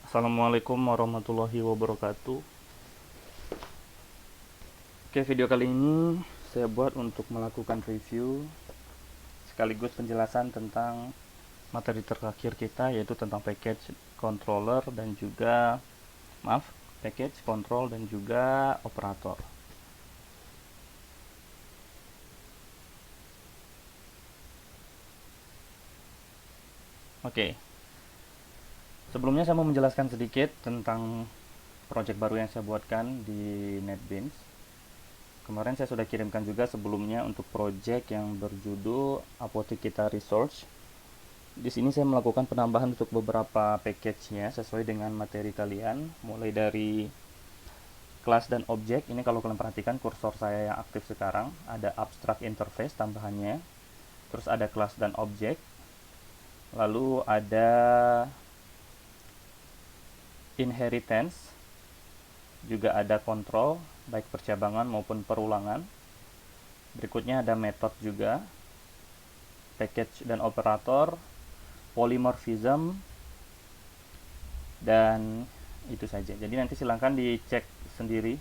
Assalamualaikum warahmatullahi wabarakatuh. Oke, video kali ini saya buat untuk melakukan review sekaligus penjelasan tentang materi terakhir kita, yaitu tentang package controller dan juga package control dan juga operator. Oke, sebelumnya saya mau menjelaskan sedikit tentang project baru yang saya buatkan di NetBeans. Kemarin saya sudah kirimkan juga sebelumnya untuk project yang berjudul Apotek Kita Resource. Di sini saya melakukan penambahan untuk beberapa package-nya sesuai dengan materi kalian, mulai dari kelas dan objek. Ini kalau kalian perhatikan kursor saya yang aktif sekarang, ada abstract interface tambahannya, terus ada kelas dan objek, lalu ada inheritance, juga ada control, baik percabangan maupun perulangan. Berikutnya ada method juga, package dan operator, polymorphism, dan itu saja. Jadi nanti silahkan dicek sendiri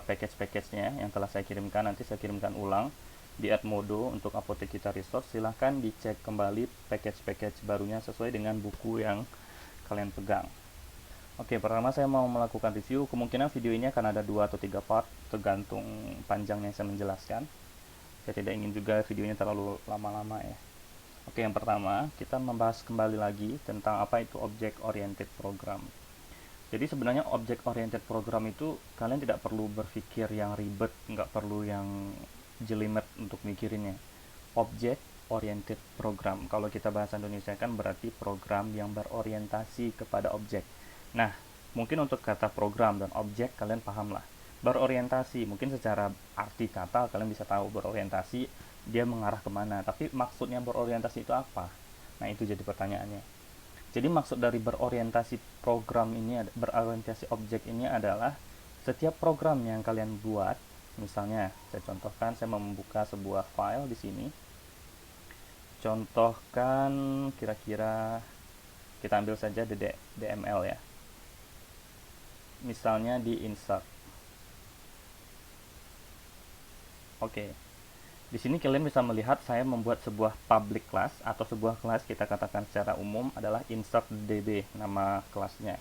package-package-nya yang telah saya kirimkan. Nanti saya kirimkan ulang di Edmodo untuk Apotek Kita Resource. Silahkan dicek kembali package-package barunya sesuai dengan buku yang kalian pegang. Oke, pertama saya mau melakukan review. Kemungkinan video ini akan ada 2 atau 3 part, tergantung panjangnya saya menjelaskan. Saya tidak ingin juga videonya terlalu lama-lama ya. Oke, yang pertama kita membahas kembali lagi tentang apa itu object oriented program. Jadi sebenarnya object oriented program itu kalian tidak perlu berpikir yang ribet, nggak perlu yang jelimet untuk mikirinnya. Object oriented program, kalau kita bahasa Indonesia kan berarti program yang berorientasi kepada objek. Nah, mungkin untuk kata program dan objek kalian paham lah. Berorientasi, mungkin secara arti kata kalian bisa tahu berorientasi dia mengarah kemana, tapi maksudnya berorientasi itu apa? Nah, itu jadi pertanyaannya. Jadi maksud dari berorientasi program ini, berorientasi objek ini adalah setiap program yang kalian buat, misalnya saya contohkan, saya membuka sebuah file di sini. Contohkan kira-kira kita ambil saja DML ya. Misalnya di insert. Oke. Di sini kalian bisa melihat saya membuat sebuah public class atau sebuah kelas, kita katakan secara umum adalah insert db nama kelasnya.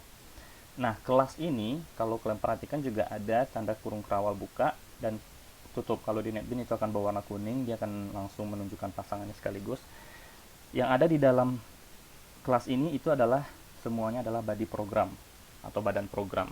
Nah, kelas ini kalau kalian perhatikan juga ada tanda kurung kerawal buka dan tutup. Kalau di NetBeans itu akan berwarna kuning, dia akan langsung menunjukkan pasangannya sekaligus. Yang ada di dalam kelas ini itu adalah semuanya adalah body program atau badan program.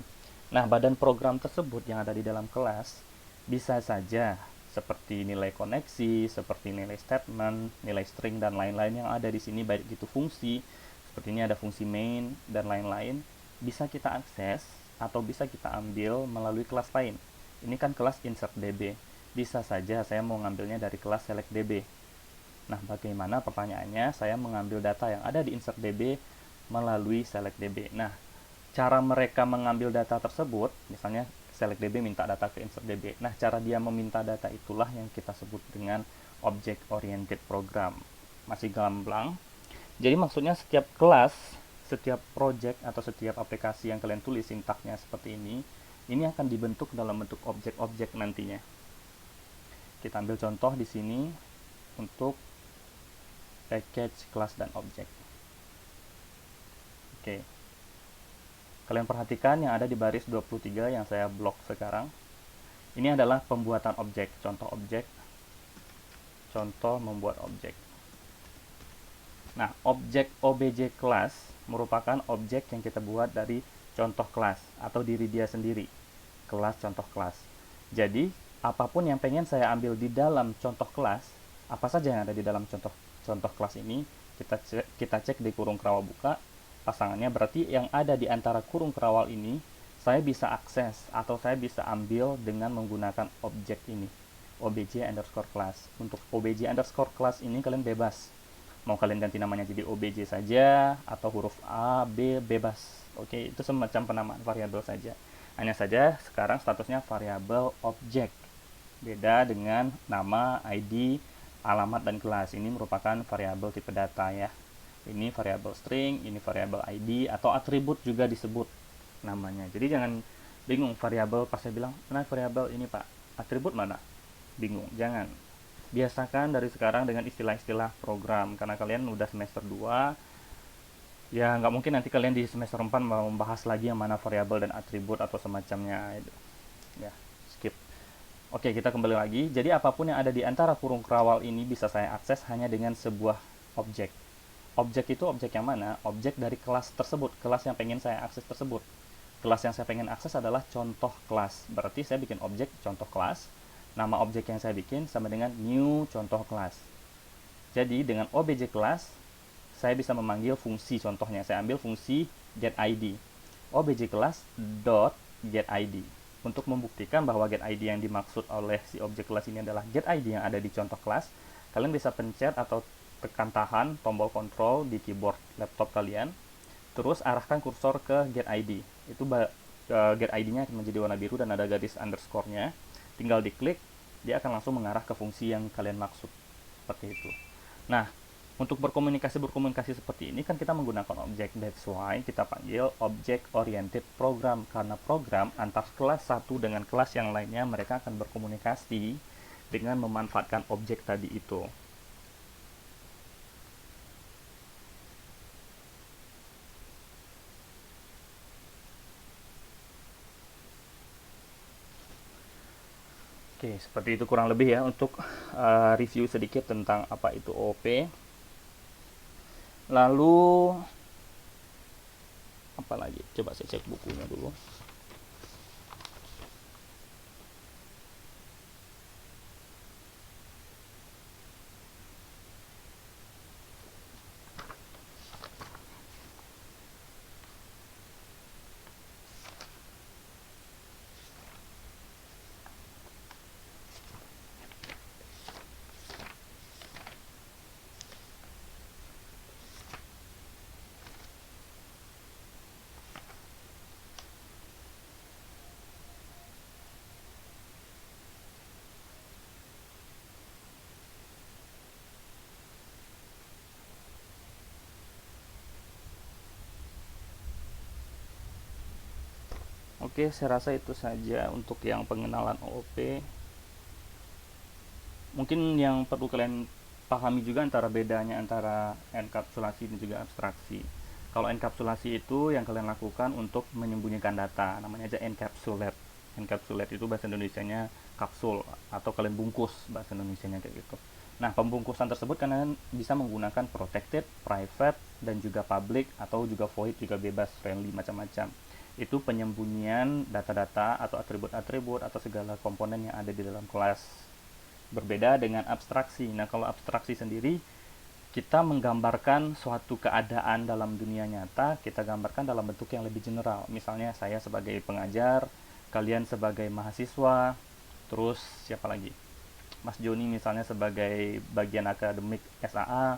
Nah, badan program tersebut yang ada di dalam kelas bisa saja seperti nilai koneksi, seperti nilai statement, nilai string dan lain-lain yang ada di sini, baik itu fungsi, seperti ini ada fungsi main dan lain-lain, bisa kita akses atau bisa kita ambil melalui kelas lain. Ini kan kelas insert db. Bisa saja saya mau ngambilnya dari kelas select db. Nah, bagaimana pertanyaannya? Saya mengambil data yang ada di insert db melalui select db. Nah, cara mereka mengambil data tersebut, misalnya select db minta data ke insert db. Nah, cara dia meminta data itulah yang kita sebut dengan object oriented program. Masih gamblang. Jadi maksudnya setiap kelas, setiap project atau setiap aplikasi yang kalian tulis sintaknya seperti ini akan dibentuk dalam bentuk objek-objek nantinya. Kita ambil contoh di sini untuk package, kelas, dan objek. Oke. Kalian perhatikan yang ada di baris 23 yang saya blok sekarang. Ini adalah pembuatan objek, contoh membuat objek. Nah, objek obj class merupakan objek yang kita buat dari contoh kelas atau diri dia sendiri. Kelas contoh kelas. Jadi, apapun yang pengen saya ambil di dalam contoh kelas, apa saja yang ada di dalam contoh kelas ini, kita cek di kurung kerawal buka pasangannya. Berarti yang ada di antara kurung kerawal ini saya bisa akses atau saya bisa ambil dengan menggunakan objek ini, obj underscore class. Untuk obj underscore class ini kalian bebas, mau kalian ganti namanya jadi obj saja atau huruf a, b, bebas. Oke, itu semacam penamaan variabel saja. Hanya saja sekarang statusnya variabel objek, beda dengan nama, id, alamat, dan kelas. Ini merupakan variabel tipe data ya. Ini variabel string, ini variabel ID, atau atribut juga disebut namanya. Jadi jangan bingung variabel pas saya bilang, nah variabel ini Pak, atribut mana? Bingung, jangan. Biasakan dari sekarang dengan istilah-istilah program, karena kalian udah semester 2, ya nggak mungkin nanti kalian di semester 4 mau membahas lagi yang mana variabel dan atribut atau semacamnya. Ya, skip. Oke, kita kembali lagi. Jadi apapun yang ada di antara kurung kerawal ini bisa saya akses hanya dengan sebuah objek. Objek itu objek yang mana? Objek dari kelas tersebut, kelas yang pengen saya akses tersebut. Kelas yang saya pengen akses adalah contoh kelas. Berarti saya bikin objek contoh kelas. Nama objek yang saya bikin sama dengan new contoh kelas. Jadi dengan obj kelas, saya bisa memanggil fungsi contohnya. Saya ambil fungsi getID. Obj kelas dot getID. Untuk membuktikan bahwa getID yang dimaksud oleh si objek kelas ini adalah getID yang ada di contoh kelas, kalian bisa pencet atau tekan tahan tombol kontrol di keyboard laptop kalian, terus arahkan kursor ke getID. Itu getID-nya akan menjadi warna biru dan ada garis underscore-nya. Tinggal diklik, dia akan langsung mengarah ke fungsi yang kalian maksud. Seperti itu. Nah, untuk berkomunikasi seperti ini kan kita menggunakan objek. That's why kita panggil object oriented program, karena program antar kelas satu dengan kelas yang lainnya mereka akan berkomunikasi dengan memanfaatkan objek tadi itu. Oke, seperti itu kurang lebih ya untuk review sedikit tentang apa itu OOP. Lalu apa lagi? Coba saya cek bukunya dulu. Oke, saya rasa itu saja untuk yang pengenalan OOP. Mungkin yang perlu kalian pahami juga antara bedanya antara enkapsulasi dan juga abstraksi. Kalau enkapsulasi itu yang kalian lakukan untuk menyembunyikan data, namanya aja encapsulate. Encapsulate itu bahasa Indonesianya kapsul atau kalian bungkus bahasa Indonesianya kayak gitu. Nah, pembungkusan tersebut kalian bisa menggunakan protected, private, dan juga public atau juga void, juga bebas, friendly, macam-macam. Itu penyembunyian data-data atau atribut-atribut atau segala komponen yang ada di dalam kelas. Berbeda dengan abstraksi. Nah, kalau abstraksi sendiri, kita menggambarkan suatu keadaan dalam dunia nyata, kita gambarkan dalam bentuk yang lebih general. Misalnya saya sebagai pengajar, kalian sebagai mahasiswa, terus siapa lagi? Mas Joni misalnya sebagai bagian akademik SAA,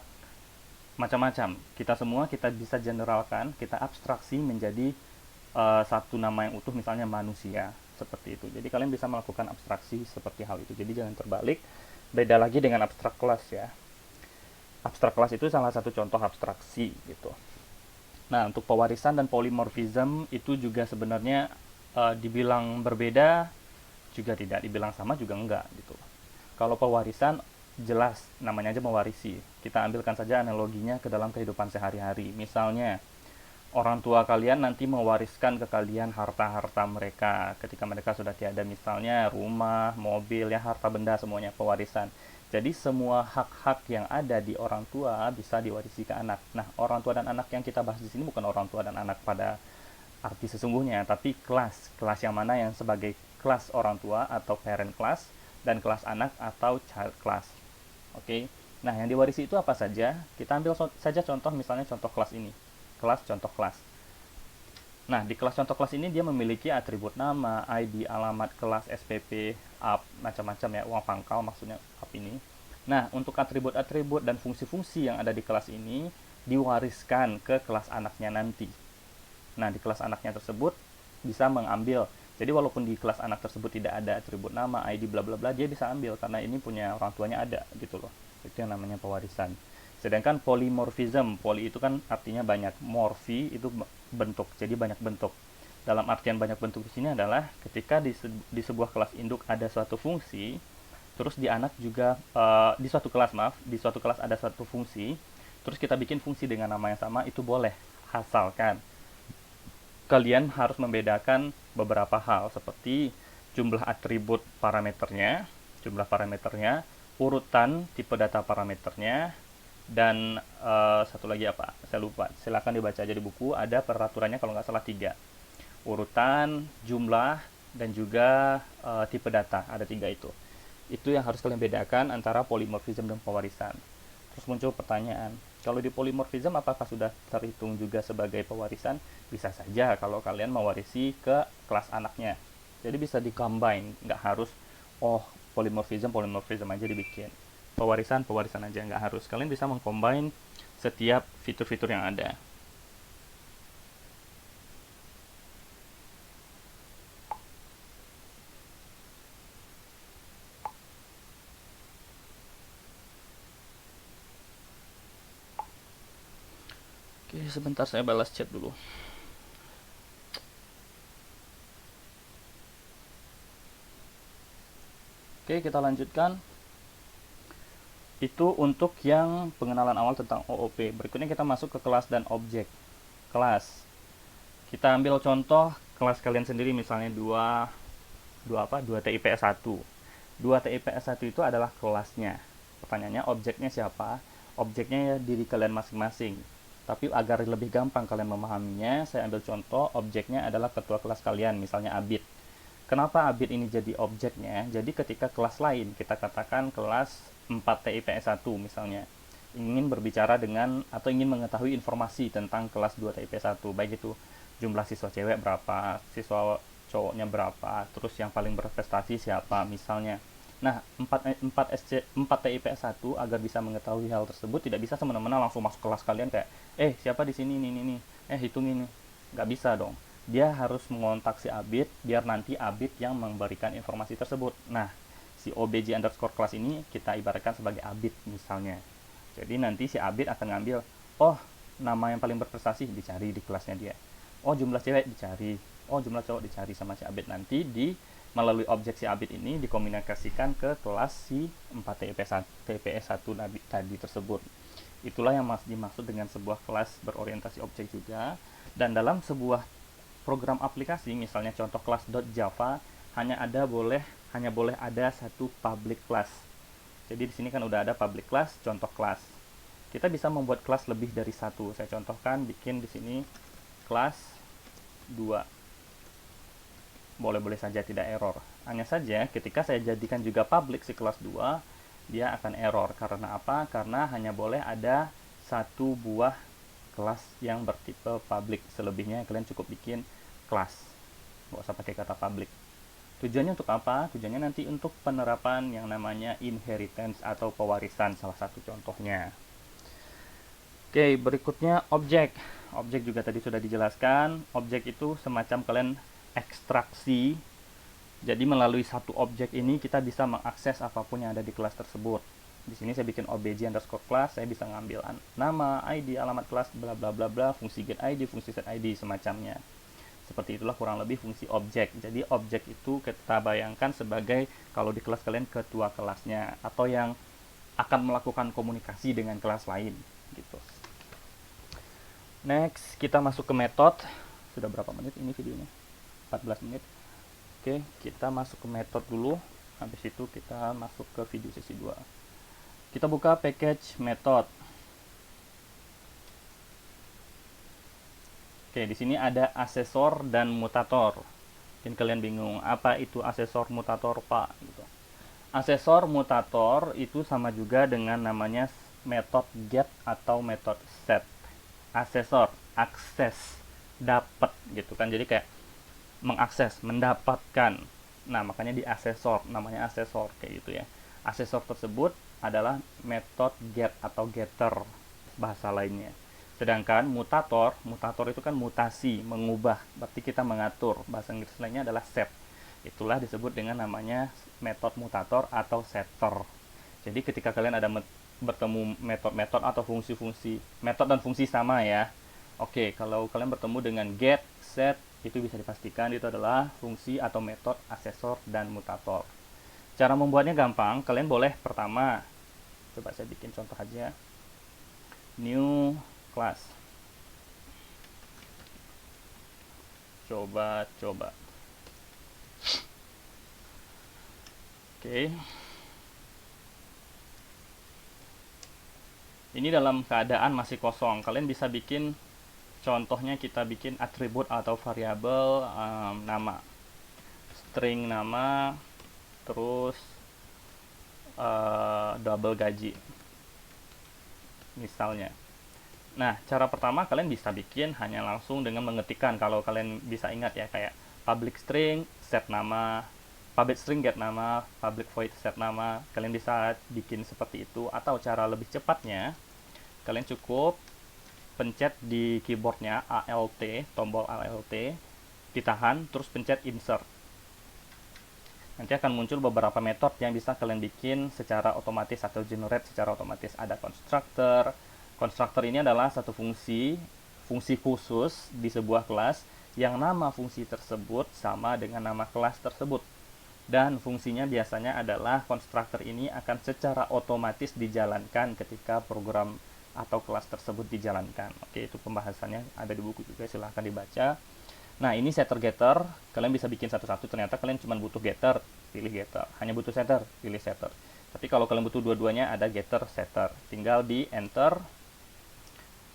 macam-macam. Kita semua kita bisa generalkan, kita abstraksi menjadi satu nama yang utuh, misalnya manusia, seperti itu. Jadi kalian bisa melakukan abstraksi seperti hal itu. Jadi jangan terbalik. Beda lagi dengan abstrak kelas ya. Abstrak kelas itu salah satu contoh abstraksi gitu. Nah, untuk pewarisan dan polymorphism itu juga sebenarnya dibilang berbeda juga tidak, dibilang sama juga enggak gitu. Kalau pewarisan jelas namanya aja mewarisi. Kita ambilkan saja analoginya ke dalam kehidupan sehari-hari. Misalnya orang tua kalian nanti mewariskan ke kalian harta-harta mereka ketika mereka sudah tiada, misalnya rumah, mobil, ya harta benda semuanya pewarisan. Jadi semua hak-hak yang ada di orang tua bisa diwarisi ke anak. Nah, orang tua dan anak yang kita bahas di sini bukan orang tua dan anak pada arti sesungguhnya, tapi kelas yang mana yang sebagai kelas orang tua atau parent class dan kelas anak atau child class. Oke. Nah, yang diwarisi itu apa saja? Kita ambil saja contoh, misalnya contoh kelas ini. Kelas contoh kelas. Nah, di kelas contoh kelas ini dia memiliki atribut nama, ID, alamat, kelas, SPP, up, macam-macam ya, uang pangkal maksudnya up ini. Nah, untuk atribut-atribut dan fungsi-fungsi yang ada di kelas ini diwariskan ke kelas anaknya nanti. Nah, di kelas anaknya tersebut bisa mengambil. Jadi walaupun di kelas anak tersebut tidak ada atribut nama, ID, bla bla bla, dia bisa ambil karena ini punya orang tuanya ada gitu loh. Itu yang namanya pewarisan. Sedangkan polymorphism, poly itu kan artinya banyak, morphi itu bentuk, jadi banyak bentuk. Dalam artian banyak bentuk di sini adalah ketika di sebuah kelas induk ada suatu fungsi, terus di anak juga di suatu kelas, maaf, di suatu kelas ada suatu fungsi, terus kita bikin fungsi dengan nama yang sama, itu boleh, asalkan kalian harus membedakan beberapa hal seperti jumlah atribut parameternya, urutan tipe data parameternya, dan satu lagi apa? Saya lupa. Silakan dibaca aja di buku. Ada peraturannya kalau nggak salah 3. Urutan, jumlah, dan juga tipe data. Ada 3 itu. Itu yang harus kalian bedakan antara polymorphism dan pewarisan. Terus muncul pertanyaan, kalau di polymorphism apakah sudah terhitung juga sebagai pewarisan? Bisa saja kalau kalian mewarisi ke kelas anaknya. Jadi bisa di-combine, nggak harus, oh polymorphism aja dibikin. Pewarisan aja, nggak harus. Kalian bisa mengcombine setiap fitur-fitur yang ada. Oke, sebentar saya balas chat dulu. Oke, kita lanjutkan. Itu untuk yang pengenalan awal tentang OOP. Berikutnya kita masuk ke kelas dan objek. Kelas. Kita ambil contoh kelas kalian sendiri, misalnya 2 TIPS 1. 2 TIPS 1 itu adalah kelasnya. Pertanyaannya objeknya siapa? Objeknya ya diri kalian masing-masing. Tapi agar lebih gampang kalian memahaminya, saya ambil contoh objeknya adalah ketua kelas kalian, misalnya Abid. Kenapa Abid ini jadi objeknya? Jadi ketika kelas lain, kita katakan kelas 4 TIPS 1 misalnya, ingin berbicara dengan atau ingin mengetahui informasi tentang kelas 2 TIPS 1, baik itu jumlah siswa cewek berapa, siswa cowoknya berapa, terus yang paling berprestasi siapa misalnya. Nah, 4 TIPS 1 agar bisa mengetahui hal tersebut tidak bisa semena-mena langsung masuk kelas kalian kayak, siapa di sini ini, hitung ini. Nggak bisa dong. Dia harus mengontak si Abid biar nanti Abid yang memberikan informasi tersebut. Nah, si OBJ underscore kelas ini kita ibaratkan sebagai Abid misalnya. Jadi nanti si Abid akan ngambil, oh nama yang paling berprestasi dicari di kelasnya dia. Oh jumlah cewek dicari. Oh jumlah cowok dicari sama si Abid. Nanti melalui objek si Abid ini dikomunikasikan ke kelas si 4 TPS 1 tadi tersebut. Itulah yang dimaksud dengan sebuah kelas berorientasi objek juga. Dan dalam sebuah program aplikasi, misalnya contoh kelas.java, hanya boleh ada satu public class. Jadi di sini kan udah ada public class, contoh kelas. Kita bisa membuat kelas lebih dari satu. Saya contohkan bikin di sini kelas 2. Boleh-boleh saja tidak error. Hanya saja ketika saya jadikan juga public si kelas 2, dia akan error. Karena apa? Karena hanya boleh ada satu buah kelas yang bertipe public. Selebihnya kalian cukup bikin kelas. Nggak usah pakai kata public. Tujuannya untuk apa? Tujuannya nanti untuk penerapan yang namanya inheritance atau pewarisan, salah satu contohnya. Oke, berikutnya objek. Objek juga tadi sudah dijelaskan. Objek itu semacam kalian ekstraksi. Jadi melalui satu objek ini kita bisa mengakses apapun yang ada di kelas tersebut. Di sini saya bikin obj underscore class, saya bisa ngambil nama, ID, alamat kelas, bla bla bla bla, fungsi get ID, fungsi set ID, semacamnya. Seperti itulah kurang lebih fungsi objek. Jadi objek itu kita bayangkan sebagai kalau di kelas kalian ketua kelasnya atau yang akan melakukan komunikasi dengan kelas lain gitu. Next, kita masuk ke metode. Sudah berapa menit ini videonya? 14 menit. Oke, kita masuk ke metode dulu. Habis itu kita masuk ke video sesi 2. Kita buka package method. Oke, di sini ada asesor dan mutator. Mungkin kalian bingung, apa itu asesor mutator, Pak? Gitu. Asesor mutator itu sama juga dengan namanya metode get atau metode set. Asesor, akses, dapat gitu kan. Jadi kayak mengakses, mendapatkan. Nah, makanya di asesor, namanya asesor kayak gitu ya. Asesor tersebut adalah metode get atau getter bahasa lainnya. Sedangkan mutator itu kan mutasi, mengubah. Berarti kita mengatur. Bahasa Inggris lainnya adalah set. Itulah disebut dengan namanya metode mutator atau setter. Jadi ketika kalian ada bertemu metode-metode atau fungsi-fungsi, metode dan fungsi sama ya. Oke, kalau kalian bertemu dengan get, set, itu bisa dipastikan itu adalah fungsi atau metode asesor dan mutator. Cara membuatnya gampang, kalian boleh pertama, coba saya bikin contoh aja, new class. Coba. Oke. Ini dalam keadaan masih kosong. Kalian bisa bikin, contohnya kita bikin atribut atau variabel nama, string nama, terus double gaji misalnya. Nah, cara pertama kalian bisa bikin hanya langsung dengan mengetikkan, kalau kalian bisa ingat ya, kayak public string set nama, public string get nama, public void set nama. Kalian bisa bikin seperti itu, atau cara lebih cepatnya kalian cukup pencet di keyboardnya Alt, tombol Alt, ditahan, terus pencet insert. Nanti akan muncul beberapa metode yang bisa kalian bikin secara otomatis atau generate secara otomatis. Ada constructor. Constructor ini adalah satu fungsi khusus di sebuah kelas yang nama fungsi tersebut sama dengan nama kelas tersebut. Dan fungsinya biasanya adalah constructor ini akan secara otomatis dijalankan ketika program atau kelas tersebut dijalankan. Oke, itu pembahasannya ada di buku juga, silahkan dibaca. Nah, ini setter getter, kalian bisa bikin satu-satu. Ternyata kalian cuma butuh getter, pilih getter. Hanya butuh setter, pilih setter. Tapi kalau kalian butuh dua-duanya, ada getter, setter. Tinggal di enter.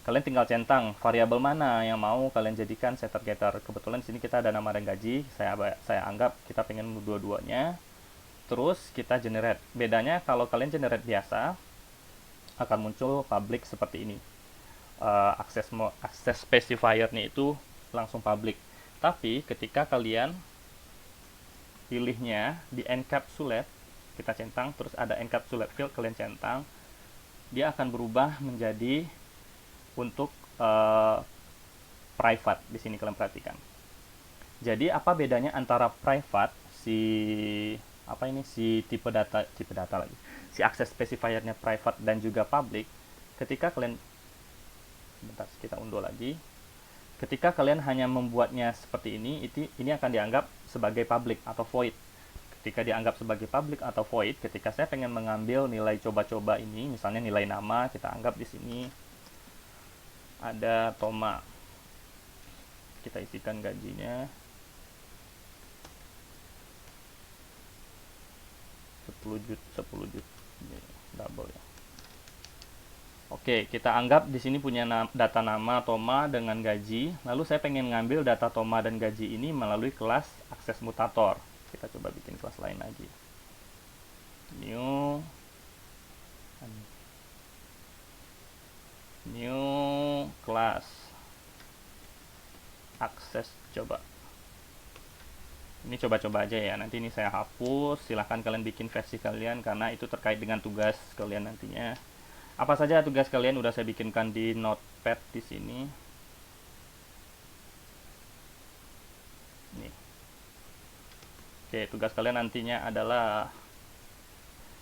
Kalian tinggal centang variabel mana yang mau kalian jadikan setter getter. Kebetulan di sini kita ada nama dan gaji. Saya anggap kita pengen dua-duanya. Terus kita generate. Bedanya kalau kalian generate biasa, akan muncul public seperti ini. Akses specifier-nya itu langsung public. Tapi ketika kalian pilihnya di encapsulate, kita centang, terus ada encapsulate field, kalian centang, dia akan berubah menjadi untuk private. Di sini kalian perhatikan. Jadi apa bedanya antara private, si tipe data lagi, si akses specifier-nya private dan juga public. Ketika kalian, bentar, kita unduh lagi. Ketika kalian hanya membuatnya seperti ini akan dianggap sebagai public atau void. Ketika dianggap sebagai public atau void, ketika saya pengen mengambil nilai coba-coba ini, misalnya nilai nama, kita anggap di sini ada Toma. Kita isikan gajinya 10 juta, double ya. Oke, kita anggap di sini punya data nama Toma dengan gaji. Lalu saya pengen ngambil data Toma dan gaji ini melalui kelas akses mutator. Kita coba bikin kelas lain lagi. New class akses coba. Ini coba-coba aja ya. Nanti ini saya hapus. Silahkan kalian bikin versi kalian karena itu terkait dengan tugas kalian nantinya. Apa saja tugas kalian udah saya bikinkan di notepad di sini. Nih. Oke, tugas kalian nantinya adalah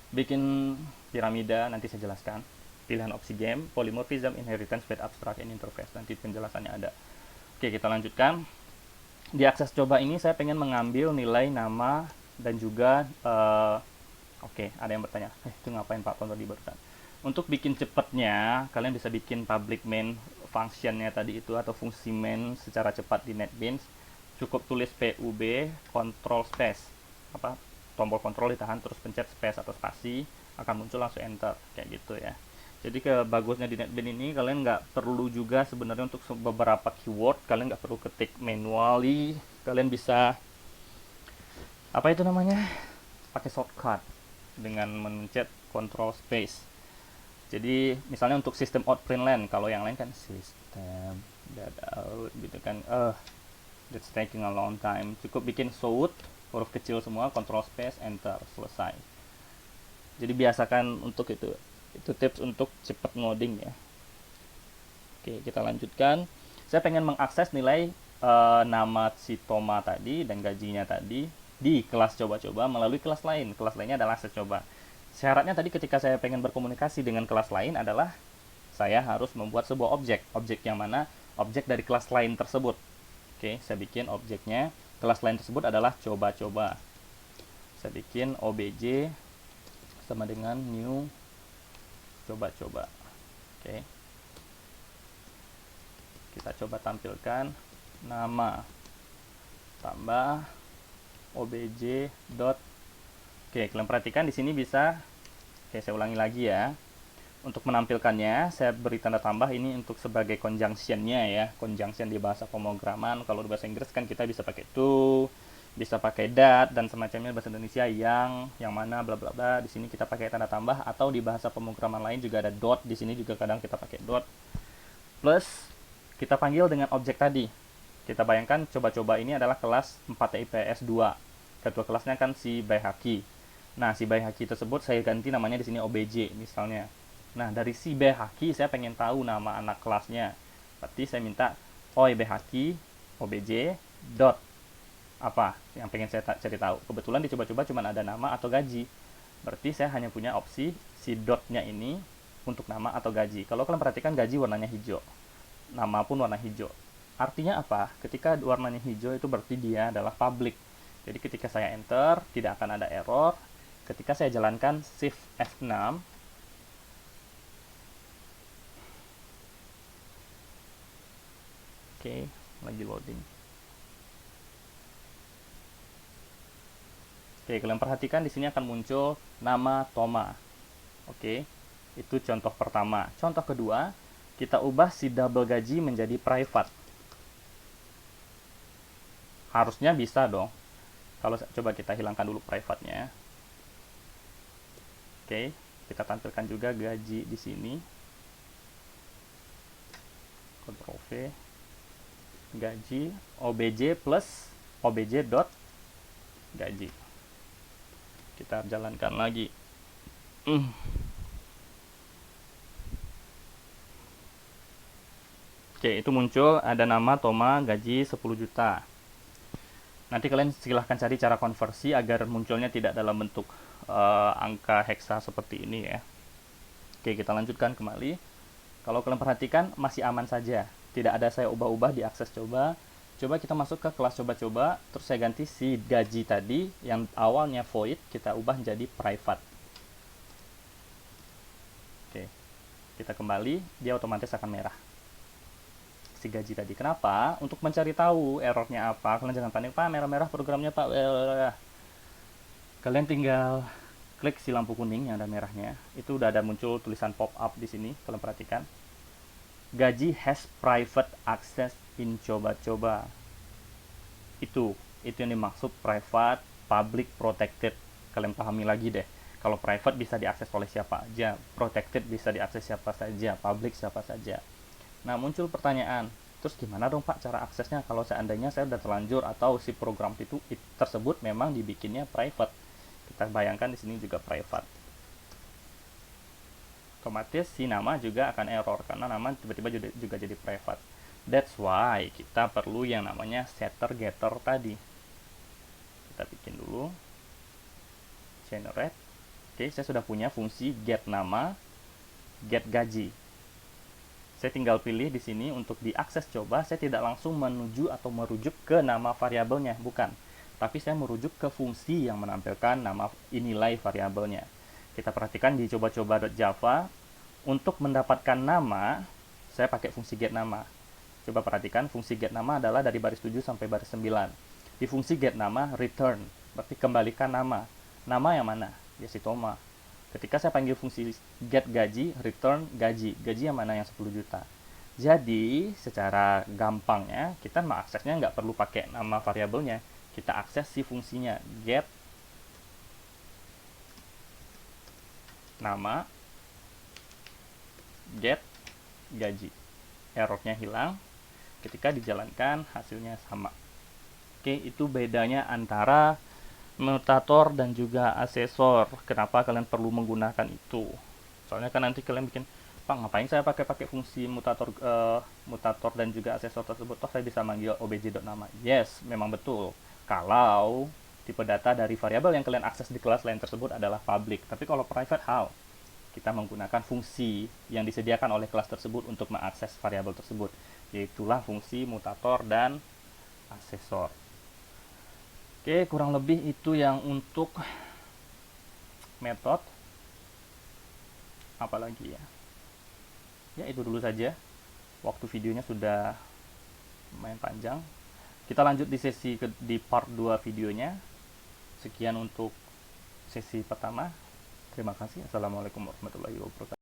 bikin piramida, nanti saya jelaskan. Pilihan opsi game, polymorphism, inheritance, bed abstract, and interface. Nanti penjelasannya ada. Oke, kita lanjutkan. Di akses coba ini saya pengen mengambil nilai nama dan juga oke, ada yang bertanya, itu ngapain Pak Pon tadi barusan? Untuk bikin cepatnya, kalian bisa bikin public main functionnya tadi itu atau fungsi main secara cepat di NetBeans. Cukup tulis pub control space, tombol kontrol ditahan terus pencet space atau spasi, akan muncul langsung enter kayak gitu ya. Jadi kebagusnya di NetBeans ini kalian nggak perlu juga sebenarnya untuk beberapa keyword, kalian nggak perlu ketik manually, kalian bisa pakai shortcut dengan mencet control space. Jadi misalnya untuk sistem out print line, kalau yang lain kan sistem out gitu kan, that's taking a long time. Cukup bikin shout huruf kecil semua, control space, enter, selesai. Jadi biasakan untuk itu tips untuk cepat ngoding ya. Oke, kita lanjutkan. Saya pengen mengakses nilai nama si Toma tadi dan gajinya tadi di kelas coba-coba melalui kelas lain. Kelas lainnya adalah akses coba. Syaratnya tadi ketika saya pengen berkomunikasi dengan kelas lain adalah saya harus membuat sebuah objek. Objek yang mana? Objek dari kelas lain tersebut. Oke, saya bikin objeknya. Kelas lain tersebut adalah coba-coba. Saya bikin obj sama dengan new coba-coba. Oke. Kita coba tampilkan nama tambah obj dot. Oke, kalian perhatikan di sini bisa. Oke, saya ulangi lagi ya. Untuk menampilkannya, saya beri tanda tambah ini untuk sebagai conjunction-nya ya. Conjunction di bahasa pemrograman. Kalau di bahasa Inggris kan kita bisa pakai to, bisa pakai that dan semacamnya. Bahasa Indonesia yang mana bla bla bla. Di sini kita pakai tanda tambah, atau di bahasa pemrograman lain juga ada dot. Di sini juga kadang kita pakai dot. Plus kita panggil dengan objek tadi. Kita bayangkan coba-coba ini adalah kelas 4 IPS 2. Ketua kelasnya kan si Baihaki. Nah, si Baihaki tersebut saya ganti namanya di sini obj misalnya. Nah, dari si Baihaki saya pengen tahu nama anak kelasnya. Berarti saya minta oi Baihaki obj dot apa yang pengen saya cari tahu. Kebetulan dicoba-coba cuma ada nama atau gaji. Berarti saya hanya punya opsi si dotnya ini untuk nama atau gaji. Kalau kalian perhatikan gaji warnanya hijau, nama pun warna hijau. Artinya apa? Ketika warnanya hijau itu berarti dia adalah public. Jadi ketika saya enter tidak akan ada error. Ketika saya jalankan shift F6, oke, lagi loading. Oke, kalian perhatikan di sini akan muncul nama Toma. Oke, itu contoh pertama. Contoh kedua, kita ubah si double gaji menjadi private. Harusnya bisa dong. Kalau coba kita hilangkan dulu private-nya. Oke, kita tampilkan juga gaji di sini. Ctrl V. Gaji obj plus obj dot gaji. Kita jalankan lagi. Oke, itu muncul ada nama Toma gaji 10 juta. Nanti kalian silahkan cari cara konversi agar munculnya tidak dalam bentuk angka heksa seperti ini ya. Oke, kita lanjutkan kembali. Kalau kalian perhatikan masih aman saja. Tidak ada saya ubah-ubah di akses coba. Coba kita masuk ke kelas coba-coba, terus saya ganti si gaji tadi yang awalnya void, kita ubah menjadi private. Oke, kita kembali, dia otomatis akan merah. Si gaji tadi. Kenapa? Untuk mencari tahu errornya apa. Kalian jangan panik, Pak, merah-merah programnya, Pak. Kalian tinggal klik si lampu kuning yang ada merahnya. Itu udah ada muncul tulisan pop-up di sini, kalian perhatikan. Gaji has private access in coba-coba. Itu yang dimaksud private, public, protected. Kalian pahami lagi deh. Kalau private bisa diakses oleh siapa aja, protected bisa diakses siapa saja, public siapa saja. Nah, muncul pertanyaan, terus gimana dong Pak cara aksesnya kalau seandainya saya sudah terlanjur atau si program itu tersebut memang dibikinnya private. Kita bayangkan di sini juga private. Otomatis si nama juga akan error karena nama tiba-tiba juga jadi private. That's why kita perlu yang namanya setter getter tadi. Kita bikin dulu. Generate. Oke, saya sudah punya fungsi get nama, get gaji. Saya tinggal pilih di sini untuk diakses coba, saya tidak langsung menuju atau merujuk ke nama variabelnya, bukan. Tapi saya merujuk ke fungsi yang menampilkan nama nilai variabelnya. Kita perhatikan di coba-coba.java, untuk mendapatkan nama, saya pakai fungsi get nama. Coba perhatikan, fungsi get nama adalah dari baris 7 sampai baris 9. Di fungsi get nama, return, berarti kembalikan nama. Nama yang mana? Ya si Toma. Ketika saya panggil fungsi get gaji, return gaji. Gaji yang mana yang 10 juta. Jadi, secara gampangnya, kita mengaksesnya nggak perlu pakai nama variabelnya. Kita akses si fungsinya get nama, get gaji. Errornya hilang. Ketika dijalankan, hasilnya sama. Oke, itu bedanya antara mutator dan juga asesor. Kenapa kalian perlu menggunakan itu? Soalnya kan nanti kalian bikin, Pak, ngapain saya pakai fungsi mutator dan juga asesor tersebut? Toh saya bisa manggil obj.nama. Yes, memang betul. Kalau tipe data dari variabel yang kalian akses di kelas lain tersebut adalah public. Tapi kalau private, how? Kita menggunakan fungsi yang disediakan oleh kelas tersebut untuk mengakses variabel tersebut, yaitulah fungsi mutator dan asesor. Oke, kurang lebih itu yang untuk metode. Apalagi ya? Ya, itu dulu saja. Waktu videonya sudah lumayan panjang. Kita lanjut di part 2 videonya. Sekian untuk sesi pertama. Terima kasih. Assalamualaikum warahmatullahi wabarakatuh.